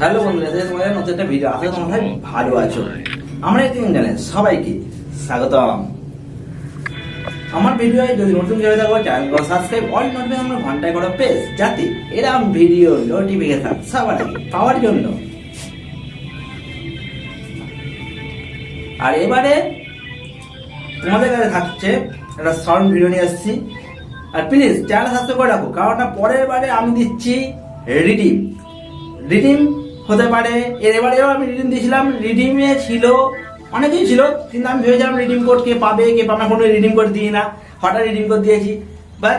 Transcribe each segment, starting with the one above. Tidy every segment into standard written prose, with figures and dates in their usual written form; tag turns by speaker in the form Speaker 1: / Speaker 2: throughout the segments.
Speaker 1: Hello বন্ধুরা, তোমাদের নতুন একটা ভিডিও আসলে তোমরা ভাই ভালো আছো। আমরা এই চ্যানেলে সবাইকে স্বাগতম। আমার ভিডিও যদি নতুন কেউ থাকো চ্যানেলকে সাবস্ক্রাইব অল নোটিফিকেশন ঘন্টায় করো প্রেস, যাতে এরকম ভিডিও নোটিফিকেশন সবার আগে পাওয়ার জন্য। আর এবারে তোমাদের কাছে থাকছে একটা শর্ট ভিডিও নিয়ে আসছি। আর প্লিজ চ্যানেল সাবস্ক্রাইব করে রাখো, কারণ পরের বারে আমি দিচ্ছি রিডিম হতে পারে। এবারেও আমি রিডিম দিয়েছিলাম, রিডিমে ছিল অনেকেই ছিল, কিন্তু আমি ভেবেছিলাম রিডিম কোড কে পাবে কে পাবে না, কোনো রিডিম কোড দিই না, হঠাৎ রিডিম কোড দিয়েছি। বাট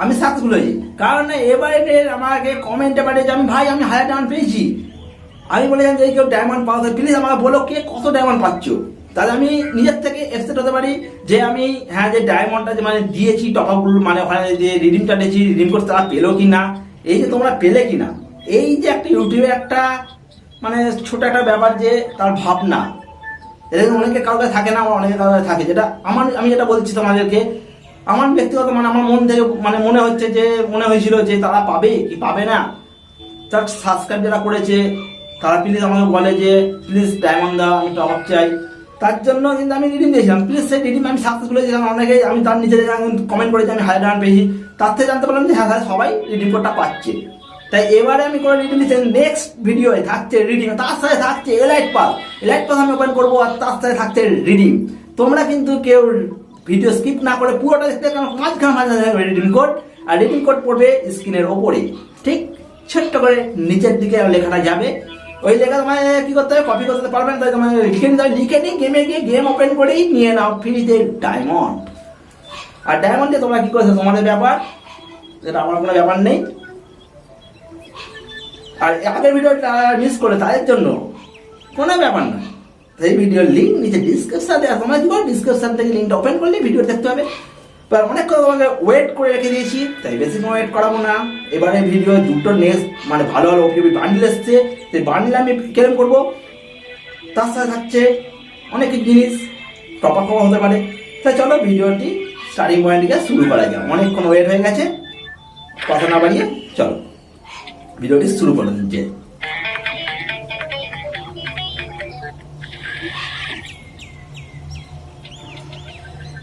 Speaker 1: আমি সাকসেসফুল হয়েছি, কারণ এবারে আমাকে কমেন্টে পাঠিয়েছে আমি 1000 ডায়মন্ড পেয়েছি। আমি বলেছিলাম যে কেউ ডায়মন্ড পাওয়া যায়, প্লিজ আমাকে বলো কে কত ডায়মন্ড পাচ্ছ, তাহলে আমি নিজের থেকে এক্সেপ্ট হতে পারি যে আমি হ্যাঁ যে ডায়মন্ডটা যে মানে দিয়েছি টপ আপ মানে ওখানে যে রিডিমটা দিয়েছি রিডিম কোড তারা পেলো কি না, এই যে তোমরা পেলে কি না, এই যে একটা ইউটিউবে একটা মানে ছোট একটা ব্যাপার যে তার ভাবনা, এরকম অনেকে কাউকে থাকে না, আমার অনেকে কাউকে থাকে। যেটা আমি যেটা বলছি তোমাদেরকে, আমার ব্যক্তিগত মানে আমার মন থেকে মানে মনে হচ্ছে যে মনে হয়েছিল যে তারা পাবে কি পাবে না। তার সাবস্ক্রাইব যারা করেছে তারা প্লিজ আমাকে বলে যে প্লিজ ডায়মন্ড দাও, আমি টপ আপ চাই, তার জন্য কিন্তু আমি রিডিম দিয়েছিলাম। প্লিজ সেই রিডিম আমি সাকসেসফুল হয়েছিলাম। অনেকে আমি তার নিচে কমেন্ট করেছি আমি 1000 ডায়মন্ড পেয়েছি, তার থেকে জানতে পারলাম যে হ্যাঁ সবাই রিডিম কোডটা পাচ্ছে। তাই এবারে আমি করে রিডিম দিচ্ছি, নেক্সট ভিডিওয়ে থাকছে রিডিম, তার সাথে থাকছে এলাইট পাস আমি ওপেন করবো, আর তার সাথে থাকছে রিডিম। তোমরা কিন্তু কেউ ভিডিও স্কিপ না করে পুরোটা দেখতে, কারণ মাঝখানে রিডিম কোড, আর রিডিম কোড পড়বে স্ক্রিনের ওপরে, ঠিক ছোট্ট করে নিচের দিকে লেখাটা যাবে। ওই লেখা তোমায় কি করতে হবে, কপি করতে পারবেন, তাই তোমায় লিখে নিই, গেমে গিয়ে গেম ওপেন করেই নিয়ে নাও ফ্রিতে ডায়মন্ড। আর ডায়মন্ড দিয়ে তোমরা কি করেছো তোমাদের ব্যাপার, যেটা আমার কোনো ব্যাপার নেই। আর আগের ভিডিওটা মিস করে তাদের জন্য কোনো ব্যাপার না, সেই ভিডিওর লিঙ্ক নিচে ডিসক্রিপশন দেওয়া, তোমরা কি করো ডিসক্রিপশন থেকে লিঙ্কটা ওপেন করলে ভিডিও দেখতে হবে। এবার অনেক কথা তোমাকে ওয়েট করে রেখে দিয়েছি, তাই বেশি ওয়েট করাবো না। এবারে ভিডিও দুটো নেক্সট মানে ভালো ভালো ওটিপি বান্ডিল এসছে, সেই বান্ডিল আমি ক্লেম করবো, তার সাথে থাকছে অনেক জিনিস টপ আপ হতে পারে। তাই চলো ভিডিওটি স্টার্টিং পয়েন্ট থেকে শুরু করা যায়, অনেকক্ষণ ওয়েট হয়ে গেছে, কথা না বাড়িয়ে চলো ভিডিওটি শুরু করে দিচ্ছে।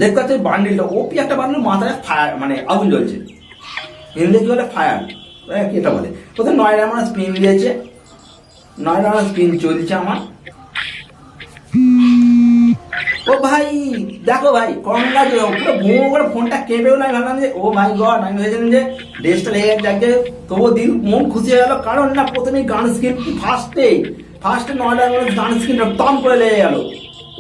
Speaker 1: দেখতে পাচ্ছি বান্ডিলটা ওপি একটা বান্ডিল, মাথায় ফায়ার মানে আগুন জ্বলছে, হিন্দি কি বলে ফায়ার, কি এটা বলে। প্রথমে 9 ডায়মন্ড স্পিন দিয়েছে, 9 ডায়মন্ড স্পিন চলছে আমার। ও ভাই দেখো ভাই কংগ্রাচুলেশন, পুরো ভুঁ করে ফোনটা কেঁপেও না, ভাবলাম যে ও মাই গড, আমি ভেবেছিলাম যে ড্রেসটা লেগে যাচ্ছে, তবুও দিল মন খুশি হয়ে গেল, কারণ না প্রথমেই গান স্ক্রিন ফার্স্টে 9 ডায়মন্ড গান স্ক্রিনটা টম করে লেগে গেল।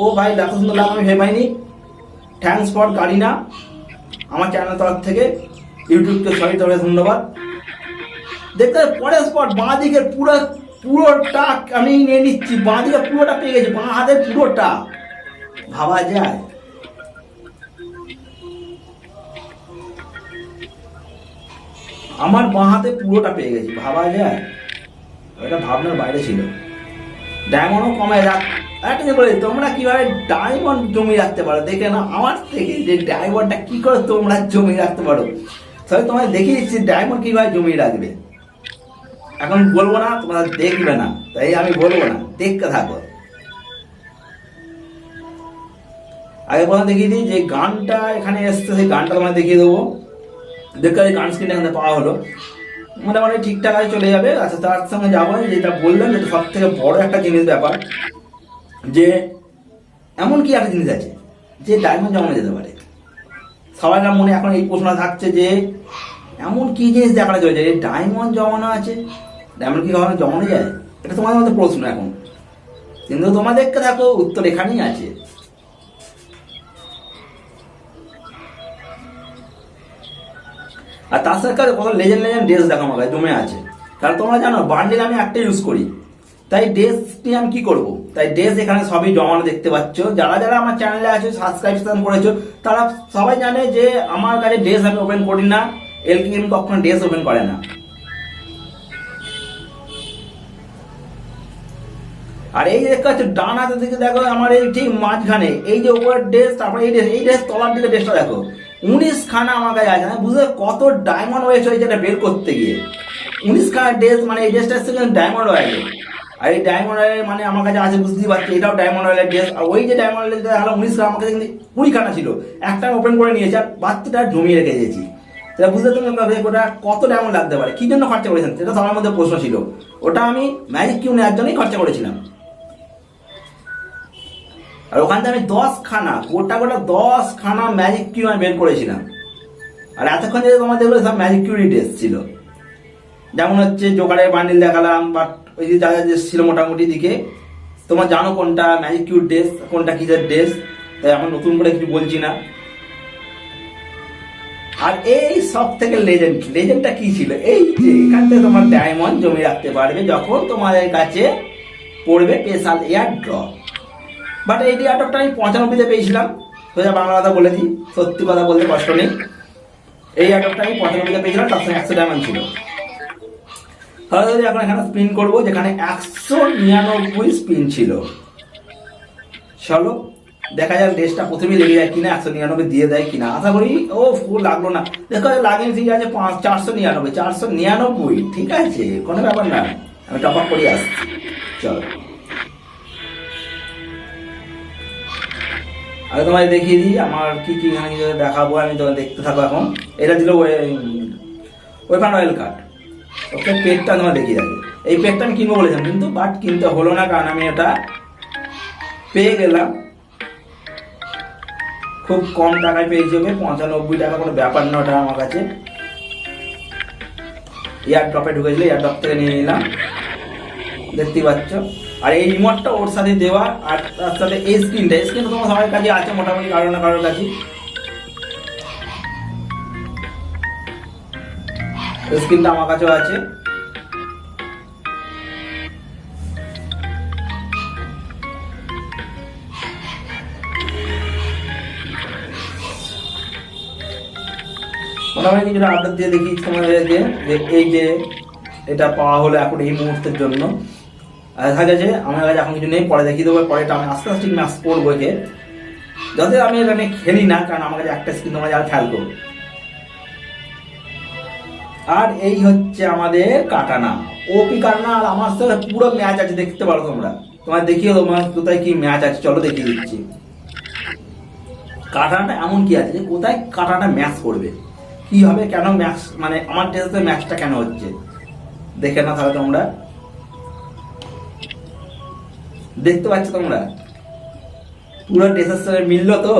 Speaker 1: ও ভাই দেখো সুন্দর লাগে, আমি ভেবে পাইনি। থ্যাংকস ফর কারিনা, আমার চ্যানেল তরফ থেকে ইউটিউবকে সরি তবে ধন্যবাদ। দেখতে পরের স্পট বাঁ দিকের পুরোটা আমি নিয়ে নিচ্ছি, বাঁ দিকে পুরোটা পেয়ে গেছি, বাঁ হাতের পুরোটা, ভাবা যায়। আমার বাঁ হাতে পুরোটা পেয়ে গেছি, ভাবা যায়, এটা ভাবনার বাইরে ছিল। ডায়মন্ডও কমে রাখ, একটা যে বলে তোমরা কিভাবে ডায়মন্ড জমিয়ে রাখতে পারো, দেখে না আমার থেকে যে ডায়মন্ডটা কি করে তোমরা জমিয়ে রাখতে পারো, তাহলে তোমায় দেখিয়ে দিচ্ছি ডায়মন্ড কিভাবে জমিয়ে রাখবে। এখন বলবো না, তোমরা দেখবে না, তাই আমি বলবো না, দেখতে থাকো। আগে কথা দেখিয়ে দিই যে গানটা এখানে এসছে, সেই গানটা তোমায় দেখিয়ে দেবো। দেখতে গান স্ক্রিনটা এখানে পাওয়া হলো, মোটামুটি ঠিকঠাক আছে, চলে যাবে। আচ্ছা তার সঙ্গে যাবো যেটা বললাম, যেটা সব থেকে বড় একটা জিনিস ব্যাপার, যে এমন কি একটা জিনিস আছে যে ডায়মন্ড জমানো যেতে পারে। সবার মনে এখন এই প্রশ্নটা থাকছে যে এমন কি জিনিস দেখানো চলেছে যে ডায়মন্ড জমানো আছে, ডায়মন্ড কি কখনো জমানো যায়, এটা তোমাদের মধ্যে প্রশ্ন এখন, কিন্তু তোমরা দেখতে থাকো উত্তর এখানেই আছে। আর তার সাথে কত লেজেন্ড ড্রেস দেখো আমার কাছে জমে আছে, কারণ তোমরা জানো বান্ডিল আমি একটা ইউজ করি, তাই ড্রেসটি আমি কি করব, তাই ড্রেস এখানে সবই জমানো দেখতে পাচ্ছ। যারা যারা আমার চ্যানেলে আছে সাবস্ক্রাইব করেছো তারা সবাই জানে যে আমার কাছে ড্রেস আমি ওপেন করি না, এলকেএম কখনো ড্রেস ওপেন করে না। আর এই যে দেখতে পাচ্ছ ডান হাতের দিকে দেখো আমার এই ঠিক মাঝখানে এই যে উপরের ড্রেস, তারপরে এই ড্রেস তলার দিকে ড্রেসটা দেখো 19 খানা আমার কাছে আছে। বুঝলে কত ডায়মন্ড ওয়েস্ট হয়েছে এটা বের করতে গিয়ে, 19 খানা ড্রেস, মানে এই ড্রেসটা এসছে ডায়মন্ড হয়ে গেছে। আর এই ডায়মন্ড রয়্যালের মানে আমার কাছে আছে বুঝতেই পারছি, এটাও ডায়মন্ড রয়্যালের ড্রেস। আর ওই যে ডায়মন্ড রয়্যালের দেখালাম 19 আমার কাছে কিন্তু 20 খানা ছিল, একটা ওপেন করে নিয়েছে আর বাচ্চাটা জমিয়ে রেখে দিয়েছি। সেটা বুঝতে তুমি ওটা কত ডায়মন্ড লাগতে পারে, কি জন্য খরচা করেছেন সেটা সবার মধ্যে প্রশ্ন ছিল। ওটা আমি ম্যাজিক কিউ নেওয়ার জন্যই খরচা করেছিলাম। আর ওখান থেকে আমি 10 খানা গোটা 10 খানা ম্যাজিক কিউ আমি বের করেছিলাম। আর এতক্ষণ যে তোমার যেগুলো সব ম্যাজিক কিউরি ড্রেস ছিল, যেমন হচ্ছে জোকারের বান্ডিল দেখালাম, বাট ওই যে যা যা ছিল মোটামুটি দিকে তোমার জানো কোনটা ম্যাজিক কিউর ড্রেস কোনটা কিসের ড্রেস, তাই আমার নতুন করে কিছু বলছি না। আর এই সব থেকে লেজেন্ডটা কি ছিল, এই যে এখান থেকে তোমার ডায়মন্ড জমি রাখতে পারবে যখন তোমাদের কাছে পড়বে স্পেশাল এয়ার ড্রপ। বাট এই এয়ার ড্রপটা আমি 95-তে পেয়েছিলাম, সোজা বাংলা কথা বলে দিই, সত্যি কথা বলতে কষ্ট নেই। এই এয়ার ড্রপটা আমি 95-তে পেয়েছিলাম, তার সঙ্গে 100 ডায়মন্ড ছিল। তাহলে যদি এখন এখানে স্পিন করবো যেখানে 199 স্পিন ছিল, চলো দেখা যাক ড্রেসটা প্রথমেই লেগে যায় কিনা, 199 দিয়ে দেয় কিনা। আশা করি ও ফুল লাগলো না, দেখো লাগে ঠিক আছে 499, ঠিক আছে কোনো ব্যাপার না, আমি টপ আপ করে আসছি। চলো আগে তোমায় দেখিয়ে দিই আমার কি কি এখানে দেখাবো, আমি তোমার দেখতে থাকবো। এখন এটা দিল ওয়েপন রয়্যাল কার্ড, ওকে পেটটা তোমার দেখিয়ে যাবে। এই পেটটা আমি কিনবো বলেছিলাম কিন্তু বাট কিনতে হলো না, কারণ আমি এটা পেয়ে গেলাম খুব কম টাকায় পেয়ে যাবে, 95 টাকা, কোনো ব্যাপার না ওটা আমার কাছে। এয়ার ড্রপে ঢুকেছিল, এয়ার ড্রপ থেকে নিয়ে নিলাম, দেখতেই পাচ্ছ। আর এই রিমোটটা ওর সাথে দেওয়া, আর তার সাথে এই স্ক্রিনটা তোমার সবার কাছে আছে মোটামুটি, কারো না কারোর কাছে স্ক্রিনটা আমার কাছেও আছে। মোটামুটি কিছুটা আপডেট দিয়ে দেখি তোমাদেরকে যে এই যে এটা পাওয়া হলো এখন এই মুহূর্তের জন্য। দেখা যাচ্ছে আমার কাছে এখন কিছু নেই, পরে দেখিয়ে দেবো, পরে আমি আস্তে আস্তে ম্যাচ করবো একে, যাতে আমি এখানে খেলি না, কারণ আমার কাছে একটা স্ক্রিন তোমরা যারা খেয়াল করবো। আর এই হচ্ছে আমাদের কাটানা, ওপি কাটানা। আর আমার সাথে পুরো ম্যাচ আছে, দেখতে পারো তোমরা, তোমার দেখিয়ে তোমার কোথায় কি ম্যাচ আছে, চলো দেখিয়ে দিচ্ছি। কাটানাটা এমন কি আছে যে কোথায় কাটানা ম্যাচ করবে, কি হবে, কেন ম্যাচ, মানে আমার ড্রেসে ম্যাচটা কেন হচ্ছে দেখে না, তাহলে তোমরা দেখতে পাচ্ছ, তোমরা পুরো ড্রেসের সাথে মিললো তো।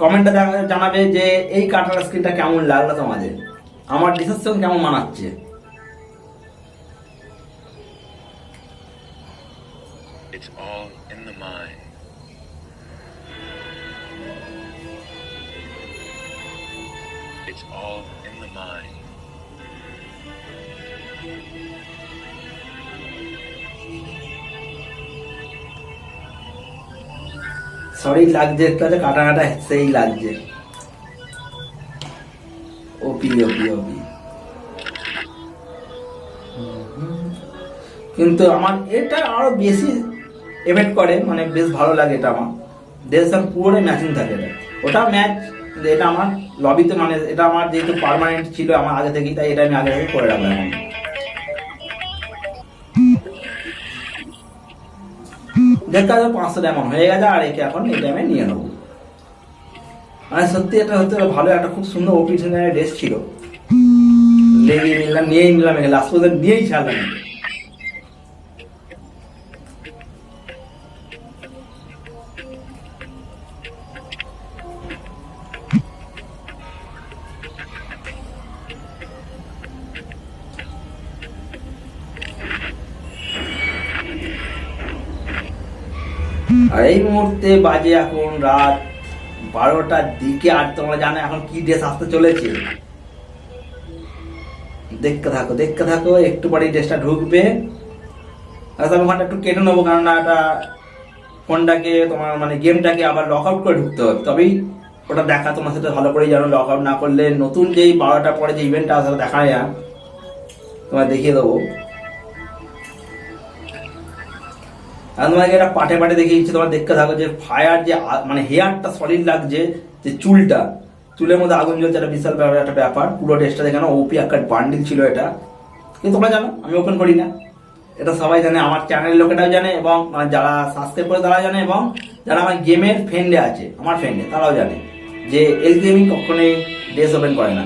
Speaker 1: কমেন্টে জানাবে যে এই কাটার স্ক্রিনটা কেমন লাগলো তোমাদের, আমার ড্রেসের সঙ্গে কেমন মানাচ্ছে।
Speaker 2: It's all in the mind. It's all in the mind.
Speaker 1: Sorry লাগছে একটু, কাটানাটা সেই লাগছে, ওপি ওপি ওপি। কিন্তু আমার এটা আরো বেশি এফেক্ট করে, মানে বেশ ভালো লাগে এটা আমার ড্রেস, পুরোটাই ম্যাচিং থাকে এটা, ওটা ম্যাচ। এটা আমার লবিতে, মানে এটা আমার যেহেতু পার্মানেন্ট ছিল আমার আগে থেকেই, তাই এটা আমি আগে থেকে করে রাখলাম। এখন দেখা যাবে 500 ডায়মন্ড হয়ে গেছে, আর একে এখন এই টাইমে নিয়ে নেবো। মানে সত্যি এটা হতে ভালো, একটা খুব সুন্দর ওপি ড্রেস ছিল, লেগে নিলাম, নিয়েই নিলাম, এখানে লাস্ট পর্যন্ত নিয়েই ছাড়লাম। আর এই মুহূর্তে বাজে এখন রাত 12টার দিকে, আর তোমরা জানো এখন কি ড্রেস আসতে চলেছে, দেখতে থাকো দেখতে থাকো, একটু পরে ড্রেসটা ঢুকবে। আমি ওখানটা একটু কেটে নেবো, কারণ এটা ফোনটাকে তোমার মানে গেমটাকে আবার লক আউট করে ঢুকতে হবে, তবেই ওটা দেখা তোমার সাথে ভালো করেই জানো। লক আউট না করলে নতুন যেই 12টার পরে যে ইভেন্টটা আসলে দেখা যায় তোমার দেখিয়ে দেবো। আর তোমাকে এটা পাটে পাটে দেখিয়েছি, তোমার দেখতে থাকো যে ফায়ার যে মানে হেয়ারটা সলিড লাগছে, যে চুলের মধ্যে আগুন জ্বলছে, একটা বিশাল ব্যাপার, একটা ব্যাপার। পুরো ড্রেসটা দেখানো ওপি একটা বান্ডিল ছিল এটা, কিন্তু তোমরা জানো আমি ওপেন করি না, এটা সবাই জানে, আমার চ্যানেলের লোকেরাও জানে, এবং যারা সাবস্ক্রাইব করে তারাও জানে, এবং যারা আমার গেমের ফ্রেন্ডে আছে, আমার ফ্রেন্ডে, তারাও জানে যে এল গেমিং কখনোই ড্রেস ওপেন করে না।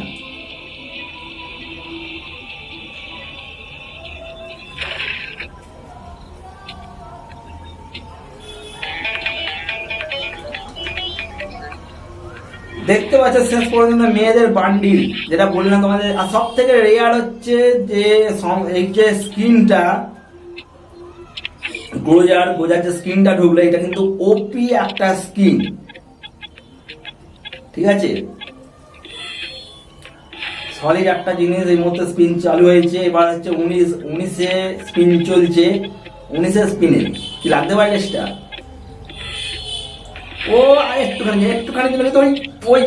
Speaker 1: দেখতে পাচ্ছ শেষ পর্যন্ত মেয়েদের বান্ডিল, যেটা বললাম তোমাদের। আর সব থেকে রেয়ার হচ্ছে যে এই যে স্ক্রিনটা গোজার যে স্ক্রিনটা ঢুকলো, এটা কিন্তু ওপি একটা স্ক্রিন, ঠিক আছে। সলিড একটা জিনিস। এই মুহূর্তে স্পিন চালু হয়েছে, এবার হচ্ছে 19 স্পিন চলছে। 19 স্পিনে কি লাগতে পারে টেস্টটা? ও একটুখানি তো ওই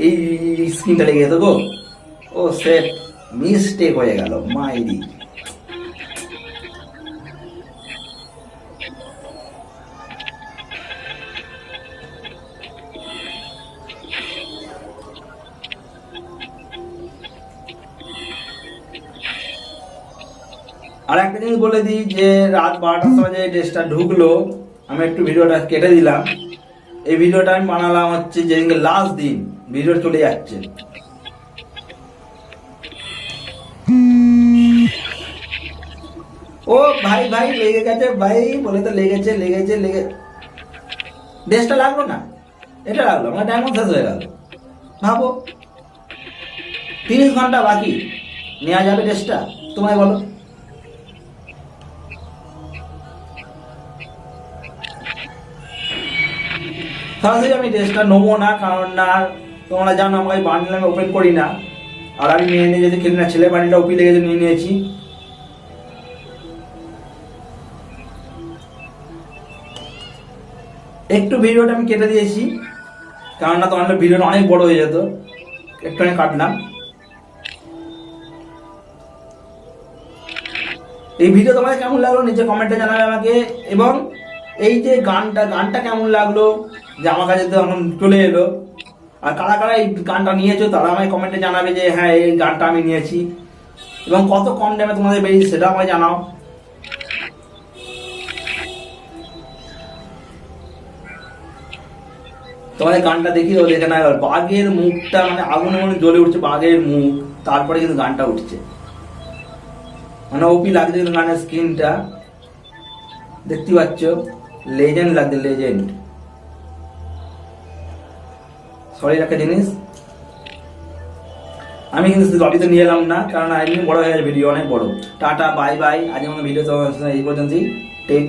Speaker 1: এই স্ক্রিনটা লেগে যেত গো। ও সেট মিস্টেক হয়ে গেল মাইরি। আর একটা জিনিস বলে দিই যে রাত 12টার সময় যে ড্রেসটা ঢুকলো, আমি একটু ভিডিওটা কেটে দিলাম। এই ভিডিওটা আমি বানালাম হচ্ছে যেদিনকে লাস্ট দিন ভিডিও চলে যাচ্ছে। ও ভাই লেগে গেছে ভাই, বলে তো লেগেছে। ড্রেসটা লাগলো না, এটা লাগলো, আমার ডায়মন্ড শেষ হয়ে গেল। ভাবো 30 ঘন্টা বাকি, নেওয়া যাবে ড্রেসটা? তোমায় বলো। সরাসরি আমি ড্রেসটা নেবো না, কারণ না তোমরা জানো আমাকে বান্ডিল আমি ওপেন করি না। আর আমি মেয়ে নিয়ে যদি খেলি না, ছেলে বান্ডিলটা ওপি লেগেছে নিয়ে নিয়েছি। একটু ভিডিওটা আমি কেটে দিয়েছি, কারণ না তোমার ভিডিওটা অনেক বড় হয়ে যেত, একটু আমি কাটলাম। এই ভিডিও তোমাদের কেমন লাগলো নিচে কমেন্টে জানাবে আমাকে। এবং এই যে গানটা কেমন লাগলো, যে আমার কাছে তো এখন চলে এলো। আর কারা কারা এই গানটা নিয়েছো তারা আমায় কমেন্টে জানাবে যে হ্যাঁ এই গানটা আমি নিয়েছি, এবং কত কম দামে তোমাদের বেরিয়েছে সেটা আমায় জানাও। তোমাদের গানটা দেখিয়ে দেবো, দেখে না বাঘের মুখটা মানে আগুনে মনে জ্বলে উঠছে, বাঘের মুখ, তারপরে কিন্তু গানটা উঠছে, মানে ওপি লাগছে কিন্তু গানের স্ক্রিনটা দেখতে পাচ্ছ, লেজেন্ড লাগছে, লেজেন্ড। সরি একটা জিনিস, আমি কিন্তু লবিতে নিয়ে এলাম না, কারণ একদিন বড় হয়ে গেছে ভিডিও, অনেক বড়। টাটা বাই বাই, আজকের মতো ভিডিও এই পর্যন্তই। টেক